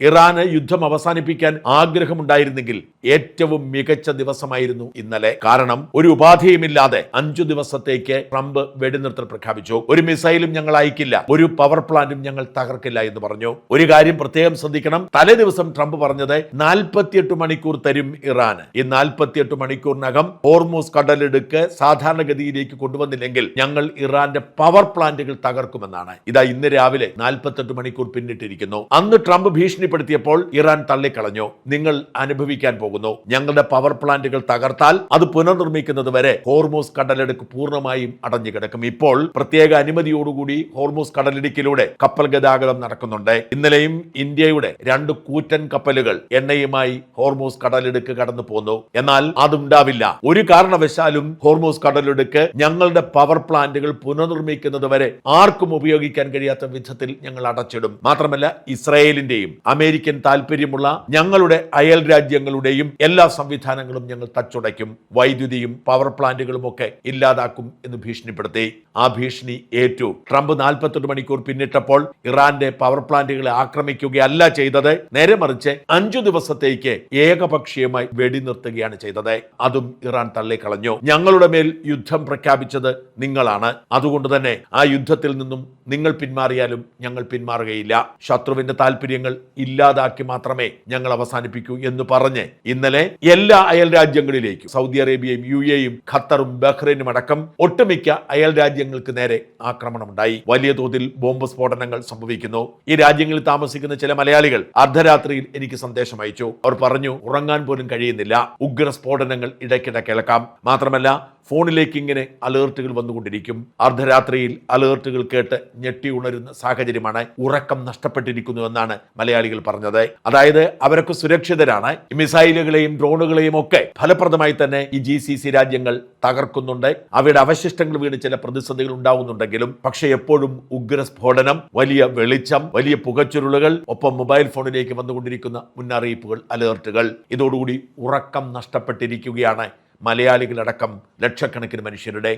ഇറാന് യുദ്ധം അവസാനിപ്പിക്കാൻ ആഗ്രഹമുണ്ടായിരുന്നെങ്കിൽ ഏറ്റവും മികച്ച ദിവസമായിരുന്നു ഇന്നലെ. കാരണം ഒരു ഉപാധിയുമില്ലാതെ 5 ദിവസത്തേക്ക് ട്രംപ് വെടിനിർത്തൽ പ്രഖ്യാപിച്ചു. ഒരു മിസൈലും ഞങ്ങൾ അയക്കില്ല, ഒരു പവർ പ്ലാന്റും ഞങ്ങൾ തകർക്കില്ല എന്ന് പറഞ്ഞു. ഒരു കാര്യം പ്രത്യേകം ശ്രദ്ധിക്കണം, തലേ ദിവസം ട്രംപ് പറഞ്ഞത് 48 മണിക്കൂർ തരും ഇറാന്. ഈ 48 മണിക്കൂറിനകം ഹോർമൂസ് കടലിടുക്ക് സാധാരണഗതിയിലേക്ക് കൊണ്ടുവന്നില്ലെങ്കിൽ ഞങ്ങൾ ഇറാന്റെ പവർ പ്ലാന്റുകൾ തകർക്കുമെന്നാണ്. ഇതാ ഇന്ന് രാവിലെ 48 മണിക്കൂർ പിന്നിട്ടിരിക്കുന്നു. അന്ന് ട്രംപ് ഭീഷണിപ്പെടുത്തിയപ്പോൾ ഇറാൻ തള്ളിക്കളഞ്ഞു. നിങ്ങൾ അനുഭവിക്കാൻ പോകുന്നു, ഞങ്ങളുടെ പവർ പ്ലാന്റുകൾ തകർത്താൽ അത് പുനർനിർമ്മിക്കുന്നത് വരെ ഹോർമൂസ് കടലിടുക്ക് പൂർണ്ണമായും അടഞ്ഞു കിടക്കും. ഇപ്പോൾ പ്രത്യേക അനുമതിയോടുകൂടി ഹോർമൂസ് കടലിടുക്കിലൂടെ കപ്പൽ ഗതാഗതം നടക്കുന്നുണ്ട്. ഇന്നലെയും ഇന്ത്യയുടെ 2 കൂറ്റൻ കപ്പലുകൾ എണ്ണയുമായി ഹോർമൂസ് കടലിടുക്ക് കടന്നു പോന്നു. എന്നാൽ അതുണ്ടാവില്ല. ഒരു കാരണവശാലും ഹോർമൂസ് കടലിടുക്ക് ഞങ്ങളുടെ പവർ പ്ലാന്റുകൾ പുനർനിർമ്മിക്കുന്നത് വരെ ആർക്കും ഉപയോഗിക്കാൻ കഴിയാത്ത വിധത്തിൽ ഞങ്ങൾ അടച്ചിടും. മാത്രമല്ല ഇസ്രായേലിന്റെയും അമേരിക്കൻ താല്പര്യമുള്ള ഞങ്ങളുടെ അയൽ രാജ്യങ്ങളുടെയും എല്ലാ സംവിധാനങ്ങളും ഞങ്ങൾ തച്ചുടയ്ക്കും, വൈദ്യുതിയും പവർ പ്ലാന്റുകളും ഒക്കെ ഇല്ലാതാക്കും എന്ന് ഭീഷണിപ്പെടുത്തി. ആ ഭീഷണി ഏറ്റു. ട്രംപ് 48 മണിക്കൂർ പിന്നിട്ടപ്പോൾ ഇറാന്റെ പവർ പ്ലാന്റുകളെ ആക്രമിക്കുകയല്ല ചെയ്തത്, നേരെ മറിച്ച് 5 ദിവസത്തേക്ക് ഏകപക്ഷീയമായി വെടിനിർത്തുകയാണ് ചെയ്തത്. അതും ഇറാൻ തള്ളിക്കളഞ്ഞു. ഞങ്ങളുടെ മേൽ യുദ്ധം പ്രഖ്യാപിച്ചത് നിങ്ങളാണ്, അതുകൊണ്ട് തന്നെ ആ യുദ്ധത്തിൽ നിന്നും നിങ്ങൾ പിന്മാറിയാലും ഞങ്ങൾ പിന്മാറുകയില്ല. ശത്രുവിന്റെ താല്പര്യങ്ങൾ ഇല്ലാതാക്കി മാത്രമേ ഞങ്ങൾ അവസാനിപ്പിക്കൂ എന്ന് പറഞ്ഞ് ഇന്നലെ എല്ലാ അയൽ രാജ്യങ്ങളിലേക്കും സൗദി അറേബ്യയും UAE-യും ഖത്തറും ബഹ്റൈനും അടക്കം ഒട്ടുമിക്ക അയൽ രാജ്യങ്ങൾക്ക് നേരെ ആക്രമണമുണ്ടായി. വലിയ തോതിൽ ബോംബ് സ്ഫോടനങ്ങൾ സംഭവിക്കുന്നു. ഈ രാജ്യങ്ങളിൽ താമസിക്കുന്ന ചില മലയാളികൾ അർദ്ധരാത്രിയിൽ എനിക്ക് സന്ദേശം അയച്ചു. അവർ പറഞ്ഞു, ഉറങ്ങാൻ പോലും കഴിയുന്നില്ല, ഉഗ്ര സ്ഫോടനങ്ങൾ ഇടയ്ക്കിടെ കേൾക്കാം. മാത്രമല്ല ഫോണിലേക്ക് ഇങ്ങനെ അലേർട്ടുകൾ വന്നുകൊണ്ടിരിക്കും. അർദ്ധരാത്രിയിൽ അലേർട്ടുകൾ കേട്ട് ഞെട്ടി ഉണരുന്ന സാഹചര്യമാണ്. ഉറക്കം നഷ്ടപ്പെട്ടിരിക്കുന്നു എന്നാണ് മലയാളികൾ പറഞ്ഞത്. അതായത് അവരൊക്കെ സുരക്ഷിതരാണ്. മിസൈലുകളെയും ഡ്രോണുകളെയും ഒക്കെ ഫലപ്രദമായി തന്നെ ഈ GCC രാജ്യങ്ങൾ തകർക്കുന്നുണ്ട്. അവയുടെ അവശിഷ്ടങ്ങൾ വീണ് ചില പ്രതിസന്ധികൾ ഉണ്ടാവുന്നുണ്ടെങ്കിലും പക്ഷെ എപ്പോഴും ഉഗ്ര സ്ഫോടനം, വലിയ വെളിച്ചം, വലിയ പുകച്ചുരുളുകൾ, ഒപ്പം മൊബൈൽ ഫോണിലേക്ക് വന്നുകൊണ്ടിരിക്കുന്ന മുന്നറിയിപ്പുകൾ, അലേർട്ടുകൾ. ഇതോടുകൂടി ഉറക്കം നഷ്ടപ്പെട്ടിരിക്കുകയാണ് മലയാളികളടക്കം ലക്ഷക്കണക്കിന് മനുഷ്യരുടെ.